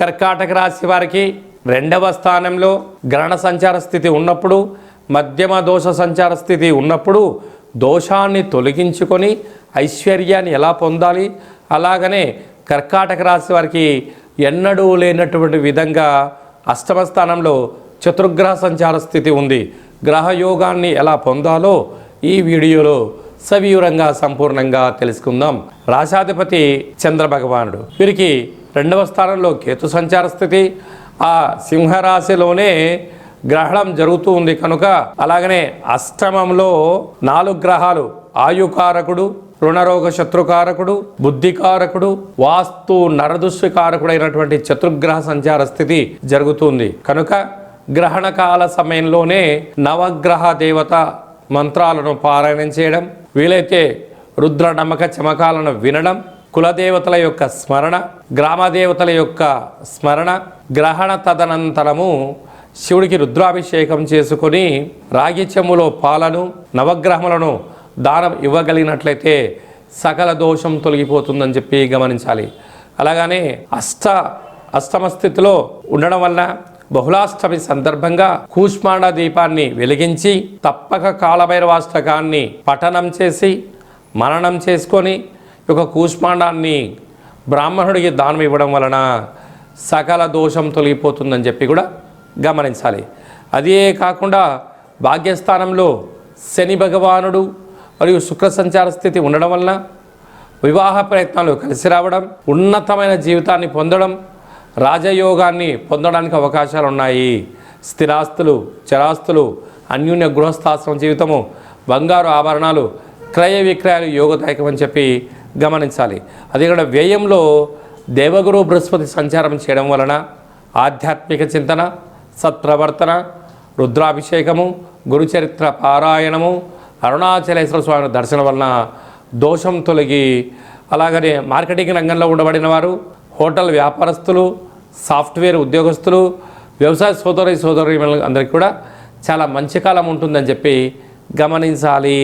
కర్కాటక రాశి వారికి 2వ స్థానంలో గ్రహణ సంచార స్థితి ఉన్నప్పుడు, మధ్యమ దోష సంచార స్థితి ఉన్నప్పుడు దోషాన్ని తొలగించుకొని ఐశ్వర్యాన్ని ఎలా పొందాలి, అలాగనే కర్కాటక రాశి వారికి ఎన్నడూ లేనటువంటి విధంగా 8వ స్థానంలో చతుర్గ్రహ సంచార స్థితి ఉంది. గ్రహయోగాన్ని ఎలా పొందాలో ఈ వీడియోలో సవివరంగా సంపూర్ణంగా తెలుసుకుందాం. రాశాధిపతి చంద్ర భగవానుడు, వీరికి 2వ స్థానంలో కేతు సంచార స్థితి, ఆ సింహరాశిలోనే గ్రహణం జరుగుతూ ఉంది కనుక, అలాగనే అష్టమంలో 4 గ్రహాలు ఆయుకారకుడు, రుణరోగ శత్రుకారకుడు, బుద్ధికారకుడు, వాస్తు నరదృష్టికారకుడైనటువంటి చతుర్గ్రహ సంచార స్థితి జరుగుతుంది కనుక గ్రహణ కాల సమయంలోనే నవగ్రహ దేవత మంత్రాలను పారాయణం చేయడం, వీలైతే రుద్ర నమ్మక చమకాలను వినడం, కులదేవతల యొక్క స్మరణ, గ్రామదేవతల యొక్క స్మరణ, గ్రహణ తదనంతరము శివుడికి రుద్రాభిషేకం చేసుకొని రాగి చెంబులో పాలను నవగ్రహములను దానం ఇవ్వగలిగినట్లయితే సకల దోషం తొలగిపోతుందని చెప్పి గమనించాలి. అలాగనే అష్టమ స్థితిలో ఉండడం వల్ల బహుళాష్టమి సందర్భంగా కూష్మాండ దీపాన్ని వెలిగించి తప్పక కాలభైరవాష్టకాన్ని పఠనం చేసి మననం చేసుకొని ఒక కూష్మాండాన్ని బ్రాహ్మణుడికి దానం ఇవ్వడం వలన సకల దోషం తొలగిపోతుందని చెప్పి కూడా గమనించాలి. అదే కాకుండా భాగ్యస్థానంలో శని భగవానుడు మరియు శుక్ర సంచార స్థితి ఉండడం వలన వివాహ ప్రయత్నాలు కలిసి రావడం, ఉన్నతమైన జీవితాన్ని పొందడం, రాజయోగాన్ని పొందడానికి అవకాశాలు ఉన్నాయి. స్థిరాస్తులు, చరాస్తులు, అన్యూన్య గృహస్థాశ్రమ జీవితము, బంగారు ఆభరణాలు, క్రయ విక్రయాలు యోగదాయకం అని చెప్పి గమనించాలి. అదే కూడా వ్యయంలో దేవగురు బృహస్పతి సంచారం చేయడం వలన ఆధ్యాత్మిక చింతన, సత్ప్రవర్తన, రుద్రాభిషేకము, గురుచరిత్ర పారాయణము, అరుణాచలేశ్వర స్వామి దర్శనం వలన దోషం తొలగి, అలాగనే మార్కెటింగ్ రంగంలో ఉండబడిన వారు, హోటల్ వ్యాపారస్తులు, సాఫ్ట్వేర్ ఉద్యోగస్తులు, వ్యవసాయ సోదరి అందరికీ కూడా చాలా మంచి కాలం ఉంటుందని చెప్పి గమనించాలి.